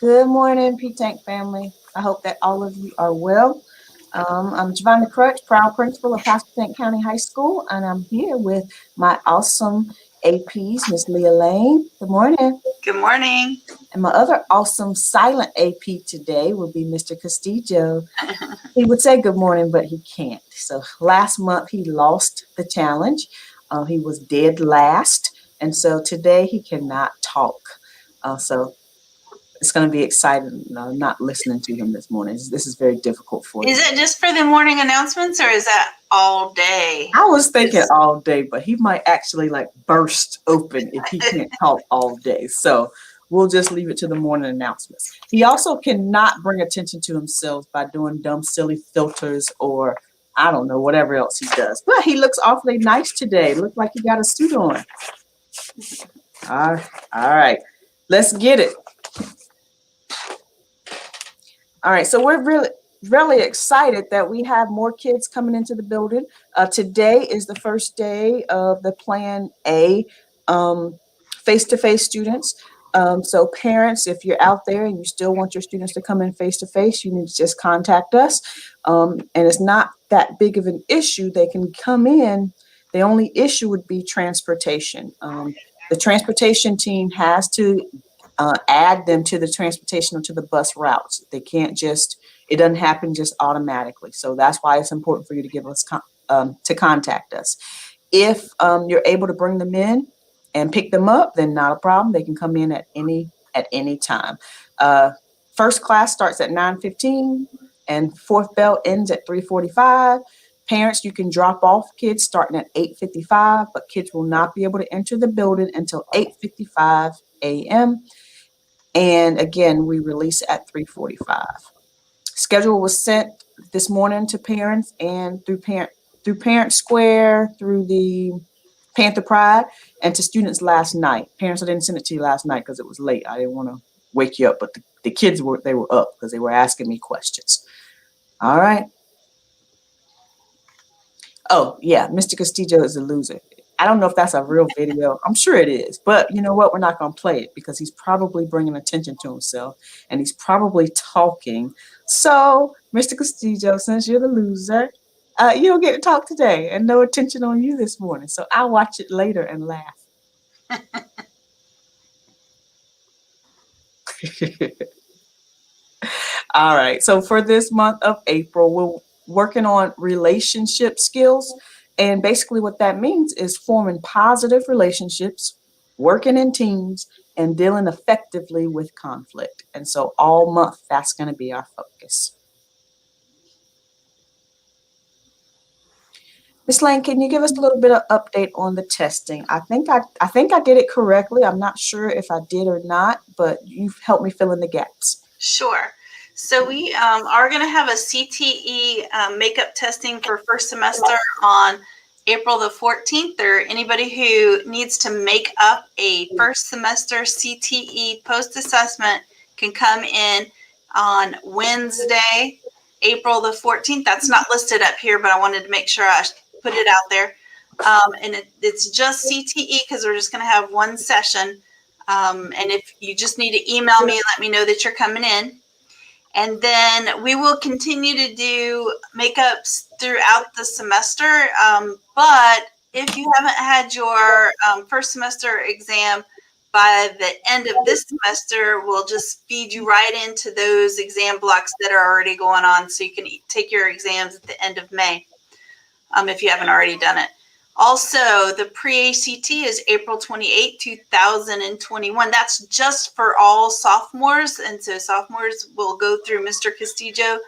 Good morning, P Tank family. I hope that all of you are well. I'm Giovanna Crutch, proud principal of Pasco Tank County High School, and I'm here with my awesome APs, Miss Leah Lane. Good morning. Good morning. And my other awesome silent AP today will be Mr. Castillo. He would say good morning, but he can't. So last month he lost the challenge. He was dead last, and so today he cannot talk. So it's going to be exciting not listening to him this morning. This is very difficult for Is him. it just for the morning announcements or is that all day? I was thinking all day, but he might actually like burst open if he can't talk all day. So we'll just leave it to the morning announcements. He also cannot bring attention to himself by doing dumb, silly filters or I don't know, whatever else he does. But he looks awfully nice today. Looked like he got a suit on. All right. Let's get it. All right, so we're really excited that we have more kids coming into the building. Today is the first day of the Plan A face-to-face students. So parents, if you're out there and you still want your students to come in face-to-face, you need to just contact us. And it's not that big of an issue. They can come in. The only issue would be transportation. The transportation team has to add them to the transportation or to the bus routes. They can't just, it doesn't happen just automatically. So that's why it's important for you to give us, to contact us. If you're able to bring them in and pick them up, then not a problem. They can come in at any time. First class starts at 9:15 and fourth bell ends at 3:45. Parents, you can drop off kids starting at 8:55, but kids will not be able to enter the building until 8:55 a.m. And again, we release at 3:45. Schedule was sent this morning to parents and through Parent Square, through the Panther Pride, and to students last night. Parents, I didn't send it to you last night because it was late. I didn't want to wake you up, but the kids were up because they were asking me questions. All right. Oh yeah, Mr. Castillo is a loser. I don't know if that's a real video. I'm sure it is, but you know what? We're not going to play it because he's probably bringing attention to himself and he's probably talking. So, Mr. Castillo, since you're the loser, you don't get to talk today and no attention on you this morning. So I'll watch it later and laugh. All right. So for this month of April, we're working on relationship skills. And basically, what that means is forming positive relationships, working in teams, and dealing effectively with conflict. And so all month, that's going to be our focus. Ms. Lane, can you give us a little bit of update on the testing? I think I did it correctly. I'm not sure if I did or not, but you've helped me fill in the gaps. Sure. So we are going to have a CTE makeup testing for first semester on April the 14th. Or anybody who needs to make up a first semester CTE post-assessment can come in on Wednesday, April the 14th. That's not listed up here, but I wanted to make sure I put it out there. And it's just CTE because we're just going to have one session. And if you just need to email me and let me know that you're coming in. And then we will continue to do makeups throughout the semester. But if you haven't had your first semester exam by the end of this semester, we'll just feed you right into those exam blocks that are already going on. So you can take your exams at the end of May if you haven't already done it. Also, the pre-ACT is April 28, 2021. That's just for all sophomores. And so sophomores will go through Mr. Castillo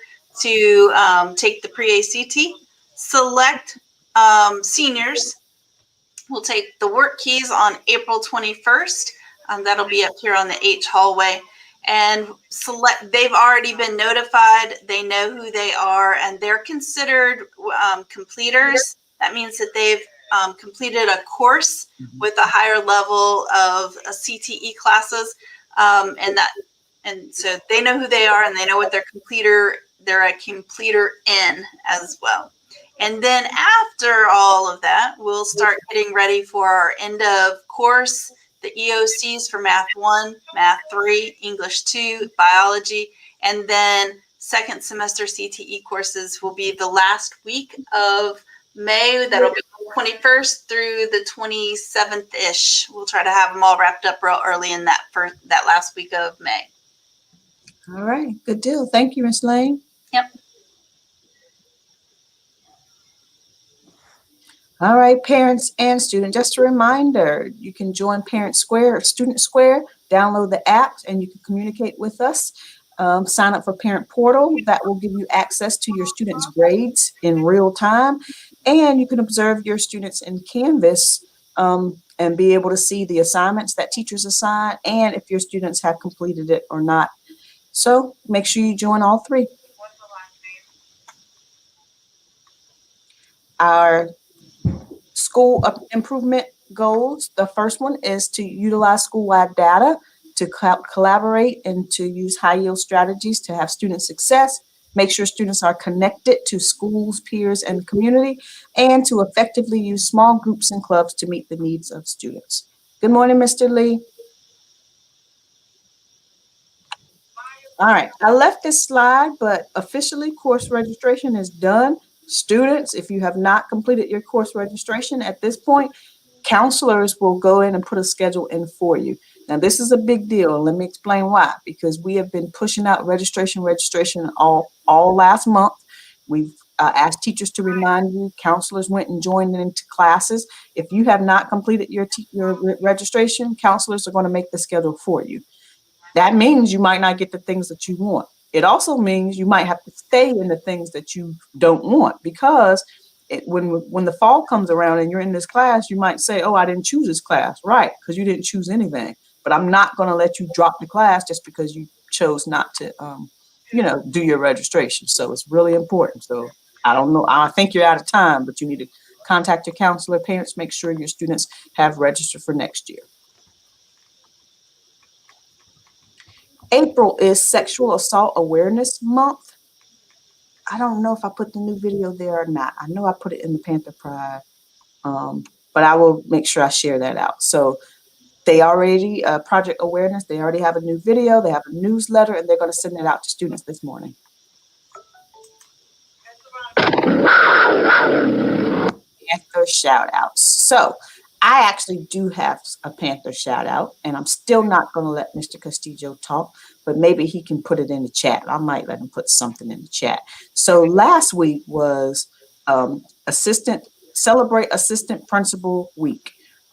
to take the pre-ACT. Select seniors will take the work keys on April 21st. That'll be up here on the H hallway. And they've already been notified. They know who they are, and they're considered completers. That means that they've completed a course with a higher level of CTE classes, and so they know who they are and they know what they're a completer in as well. And then after all of that, we'll start getting ready for our end of course, the EOCs for Math 1, Math 3, English 2, Biology, and then second semester CTE courses will be the last week of May. That'll be 21st through the 27th-ish. We'll try to have them all wrapped up real early in that last week of May. All right, good deal. Thank you, Ms. Lane. Yep. All right, parents and students, just a reminder, you can join Parent Square or Student Square, download the app, and you can communicate with us. Sign up for Parent Portal. That will give you access to your students' grades in real time, and you can observe your students in Canvas and be able to see the assignments that teachers assign and if your students have completed it or not. So make sure you join all three. Our school improvement goals. The first one is to utilize school-wide data to collaborate and to use high-yield strategies to have student success, make sure students are connected to schools, peers, and community, and to effectively use small groups and clubs to meet the needs of students. Good morning, Mr. Lee. All right, I left this slide, but officially course registration is done. Students, if you have not completed your course registration at this point, counselors will go in and put a schedule in for you. Now, this is a big deal. Let me explain why. Because we have been pushing out registration all last month. We've asked teachers to remind you. Counselors went and joined into classes. If you have not completed your registration, counselors are going to make the schedule for you. That means you might not get the things that you want. It also means you might have to stay in the things that you don't want, because when the fall comes around and you're in this class, you might say, oh, I didn't choose this class. Right, because you didn't choose anything. But I'm not going to let you drop the class just because you chose not to, do your registration. So it's really important. So I don't know. I think you're out of time, but you need to contact your counselor. Parents, make sure your students have registered for next year. April is Sexual Assault Awareness Month. I don't know if I put the new video there or not. I know I put it in the Panther Pride, but I will make sure I share that out. So they already, Project Awareness, they already have a new video, they have a newsletter, and they're going to send it out to students this morning. Panther shout outs. So I actually do have a Panther shout out, and I'm still not going to let Mr. Castillo talk, but maybe he can put it in the chat. I might let him put something in the chat. So last week was Celebrate Assistant Principal Week.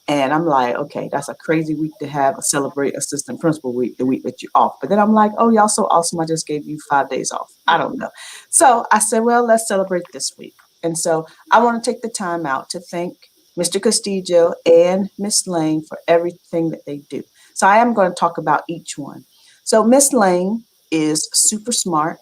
And I'm like, okay, that's a crazy week to have a Celebrate Assistant Principal Week, the week that you're off. But then I'm like, oh, y'all so awesome. I just gave you 5 days off. I don't know. So I said, well, let's celebrate this week. And so I want to take the time out to thank Mr. Castillo and Miss Lane for everything that they do. So I am going to talk about each one. So Miss Lane is super smart.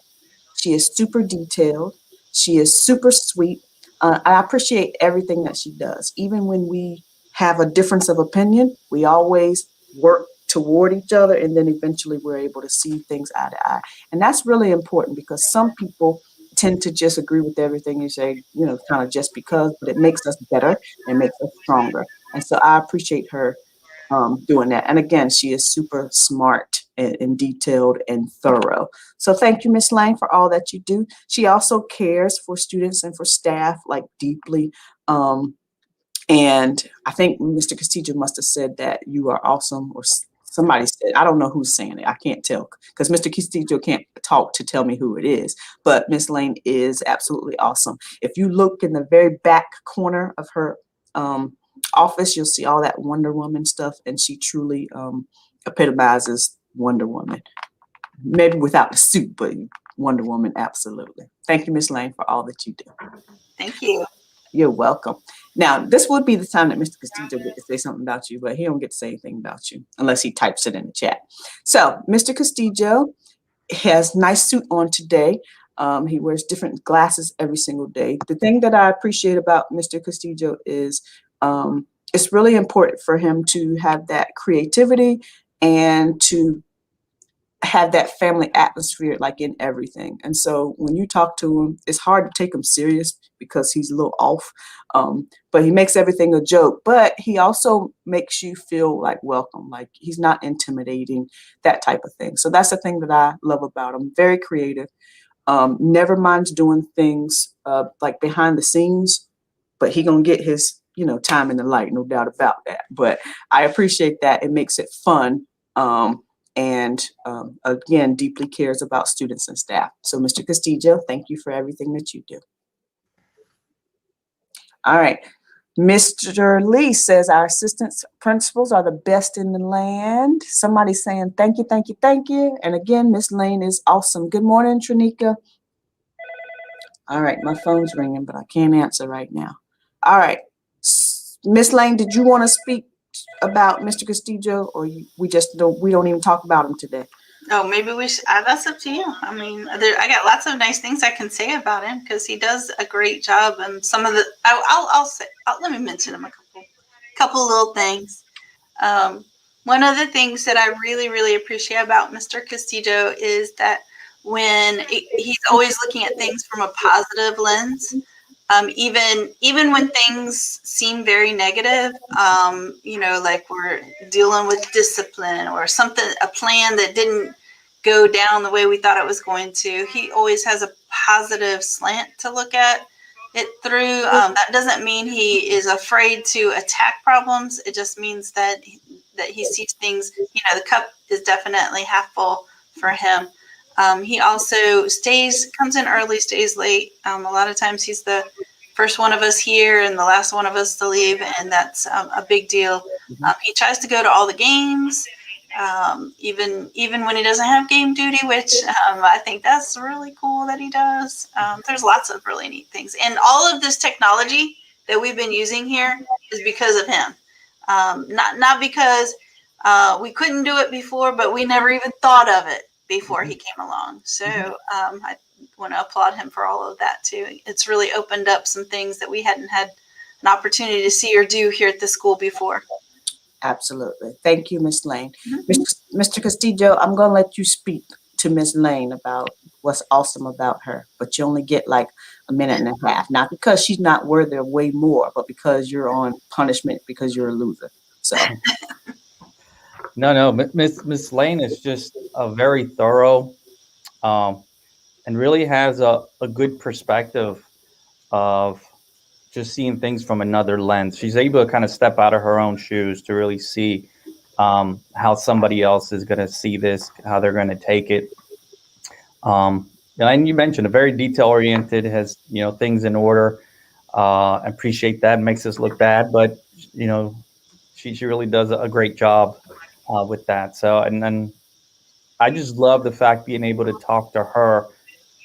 She is super detailed. She is super sweet. I appreciate everything that she does. Even when we have a difference of opinion, we always work toward each other, and then eventually we're able to see things eye to eye. And that's really important, because some people tend to just agree with everything you say, kind of just because, but it makes us better and makes us stronger. And so I appreciate her doing that. And again, she is super smart and detailed and thorough. So thank you, Miss Lang, for all that you do. She also cares for students and for staff, like, deeply. And I think Mr. Castillo must have said that you are awesome, or somebody said, I don't know who's saying it. I can't tell, because Mr. Castillo can't talk to tell me who it is. But Miss Lane is absolutely awesome. If you look in the very back corner of her office, you'll see all that Wonder Woman stuff, and she truly epitomizes Wonder Woman. Maybe without the suit, but Wonder Woman, absolutely. Thank you, Miss Lane, for all that you do. Thank you. You're welcome. Now, this would be the time that Mr. Castillo get to say something about you, but he don't get to say anything about you unless he types it in the chat. So Mr. Castillo has nice suit on today. He wears different glasses every single day. The thing that I appreciate about Mr. Castillo is it's really important for him to have that creativity and to have that family atmosphere like in everything. And so when you talk to him, it's hard to take him serious because he's a little off. But he makes everything a joke, but he also makes you feel like welcome, like he's not intimidating, that type of thing. So that's the thing that I love about him. Very creative. Never minds doing things like behind the scenes, but he gonna get his, time in the light, no doubt about that. But I appreciate that. It makes it fun. And again, deeply cares about students and staff. So, Mr. Castillo, thank you for everything that you do. All right. Mr. Lee says our assistant principals are the best in the land. Somebody's saying thank you, thank you, thank you. And again, Miss Lane is awesome. Good morning, Tranika. All right, my phone's ringing, but I can't answer right now. All right. Miss Lane, did you want to speak about Mr. Castillo, or we don't even talk about him today? Oh, maybe we should. That's up to you. I mean, I got lots of nice things I can say about him because he does a great job. And some of the, let me mention him a couple little things. One of the things that I really, really appreciate about Mr. Castillo is that he's always looking at things from a positive lens. Even when things seem very negative, like we're dealing with discipline or something, a plan that didn't go down the way we thought it was going to, he always has a positive slant to look at it through. That doesn't mean he is afraid to attack problems. It just means that he sees things, the cup is definitely half full for him. He also comes in early, stays late. A lot of times he's the first one of us here and the last one of us to leave, and that's a big deal. He tries to go to all the games, even when he doesn't have game duty, which I think that's really cool that he does. There's lots of really neat things. And all of this technology that we've been using here is because of him. Not because we couldn't do it before, but we never even thought of it before he came along. So I want to applaud him for all of that too. It's really opened up some things that we hadn't had an opportunity to see or do here at the school before. Absolutely. Thank you, Miss Lane. Mr. Castillo, I'm going to let you speak to Miss Lane about what's awesome about her, but you only get like a minute and a half. Not because she's not worthy of way more, but because you're on punishment because you're a loser. So. No, Miss Lane is just a very thorough, and really has a good perspective of just seeing things from another lens. She's able to kind of step out of her own shoes to really see how somebody else is going to see this, how they're going to take it. And you mentioned a very detail oriented, has things in order. I appreciate that. It makes us look bad, but she really does a great job with that. So and then I just love the fact being able to talk to her.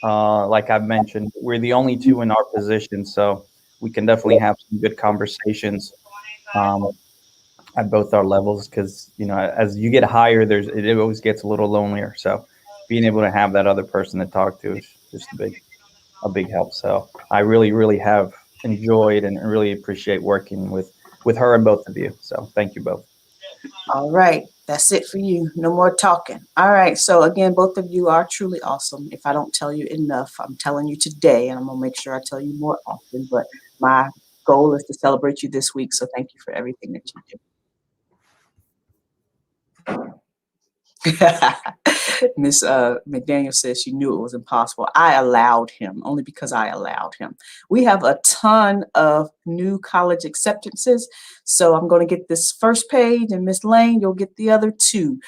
Like I've mentioned, we're the only two in our position, so we can definitely have some good conversations at both our levels. Because as you get higher, it always gets a little lonelier. So being able to have that other person to talk to is just a big help. So I really, really have enjoyed and really appreciate working with her and both of you. So thank you both. All right. That's it for you. No more talking. All right. So again, both of you are truly awesome. If I don't tell you enough, I'm telling you today, and I'm going to make sure I tell you more often. But my goal is to celebrate you this week. So thank you for everything that you do. Miss McDaniel says she knew it was impossible. I allowed him, only because I allowed him. We have a ton of new college acceptances. So I'm going to get this first page, and Miss Lane, you'll get the other two.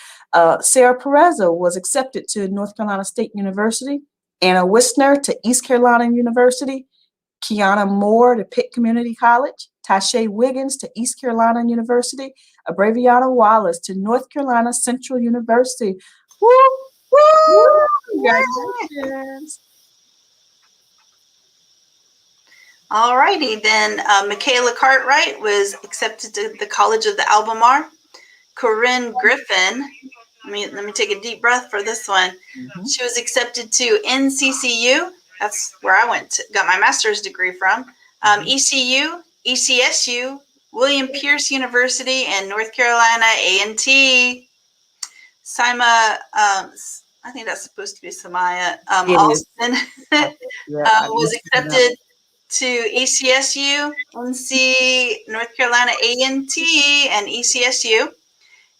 Sarah Perezza was accepted to North Carolina State University. Anna Wisner to East Carolina University. Kiana Moore to Pitt Community College. Tashay Wiggins to East Carolina University. Abraviana Wallace to North Carolina Central University. Woo! Woo! Congratulations. All righty, then Michaela Cartwright was accepted to the College of the Albemarle. Corinne Griffin, let me take a deep breath for this one. She was accepted to NCCU. That's where I got my master's degree from. ECU, ECSU, William Pierce University, and North Carolina A&T. Sima, I think that's supposed to be Samaya, It is. Alston Yeah, I was messed it up. accepted to ECSU, NC, North Carolina A&T, and ECSU.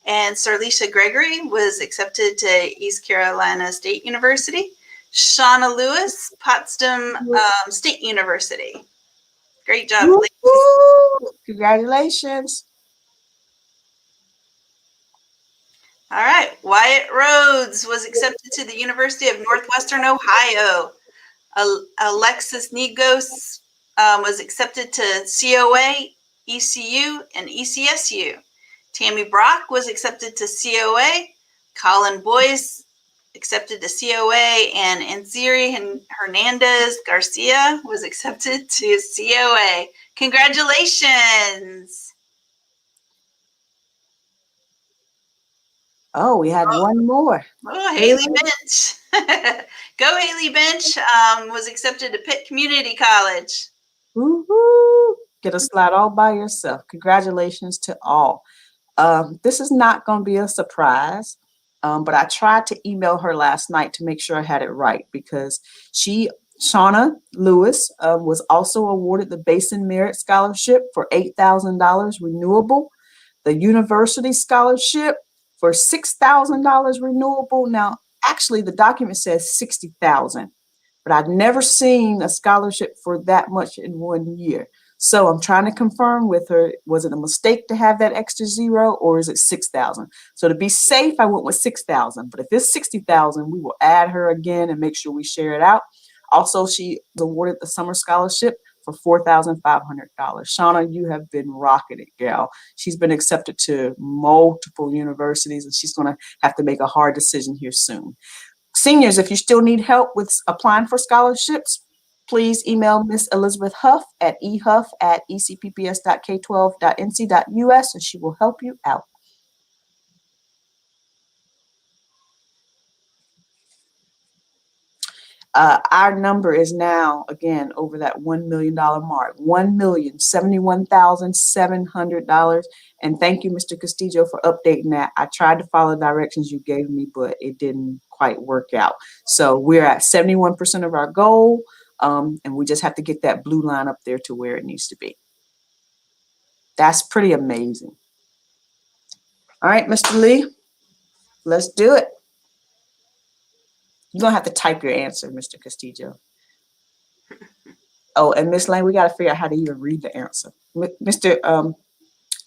And Sarlisha Gregory was accepted to East Carolina State University. Shauna Lewis, Potsdam State University. Great job, ladies. Woo-hoo! Congratulations. All right. Wyatt Rhodes was accepted to the University of Northwestern Ohio. Alexis Negos was accepted to COA, ECU, and ECSU. Tammy Brock was accepted to COA. Colin Boyce accepted to COA, and Anziri Hernandez Garcia was accepted to COA. Congratulations. Oh, we had one more. Oh, Haley Bench. Go Haley Bench was accepted to Pitt Community College. Woo-hoo! Get a slide all by yourself. Congratulations to all. This is not going to be a surprise, but I tried to email her last night to make sure I had it right because Shauna Lewis, was also awarded the Basin Merit Scholarship for $8,000 renewable, the University Scholarship for $6,000 renewable. Now, actually, the document says $60,000, but I've never seen a scholarship for that much in 1 year. So I'm trying to confirm with her, was it a mistake to have that extra zero or is it 6,000? So to be safe, I went with 6,000, but if it's 60,000, we will add her again and make sure we share it out. Also, she was awarded the summer scholarship for $4,500. Shauna, you have been rocking it, gal. She's been accepted to multiple universities and she's going to have to make a hard decision here soon. Seniors, if you still need help with applying for scholarships, please email Miss Elizabeth Huff at ehuff@ecpps.k12.nc.us and she will help you out. Our number is now, again, over that $1 million mark, $1,071,700. And thank you, Mr. Castillo, for updating that. I tried to follow the directions you gave me, but it didn't quite work out. So we're at 71% of our goal, and we just have to get that blue line up there to where it needs to be. That's pretty amazing. All right, Mr. Lee, let's do it. You're going to have to type your answer, Mr. Castillo. Oh, and Miss Lane, we got to figure out how to even read the answer. Mr.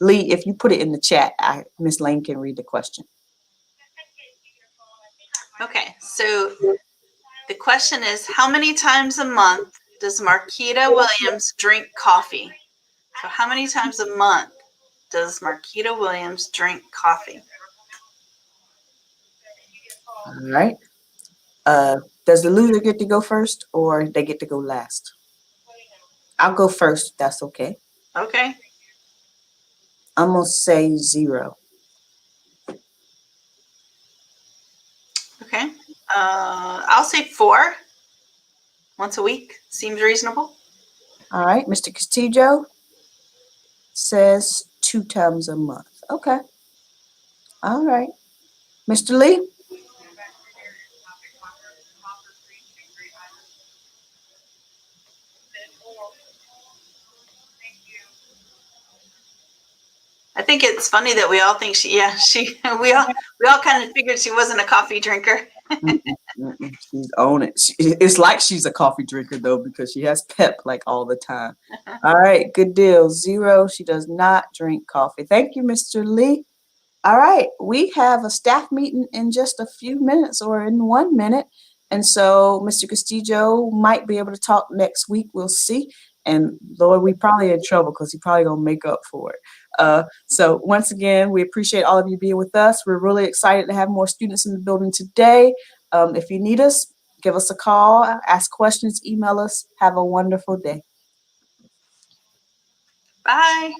Lee, if you put it in the chat, Miss Lane can read the question. Okay, so the question is, how many times a month does Marquita Williams drink coffee? So how many times a month does Marquita Williams drink coffee? All right. Does the loser get to go first or they get to go last? I'll go first, if that's okay. Okay. I'm going to say 0. Okay. I'll say 4. Once a week. Seems reasonable. All right. Mr. Castillo says 2 times a month. Okay. All right. Mr. Lee? I think it's funny that we all think we all kind of figured she wasn't a coffee drinker. She's on it. It's like she's a coffee drinker though, because she has pep like all the time. All right, good deal. 0. She does not drink coffee. Thank you, Mr. Lee. All right, we have a staff meeting in just a few minutes or in 1 minute. And so Mr. Castillo might be able to talk next week. We'll see. And Lord, we probably in trouble because he probably gonna make up for it. So once again, we appreciate all of you being with us. We're really excited to have more students in the building today. If you need us, give us a call, ask questions, email us. Have a wonderful day. Bye.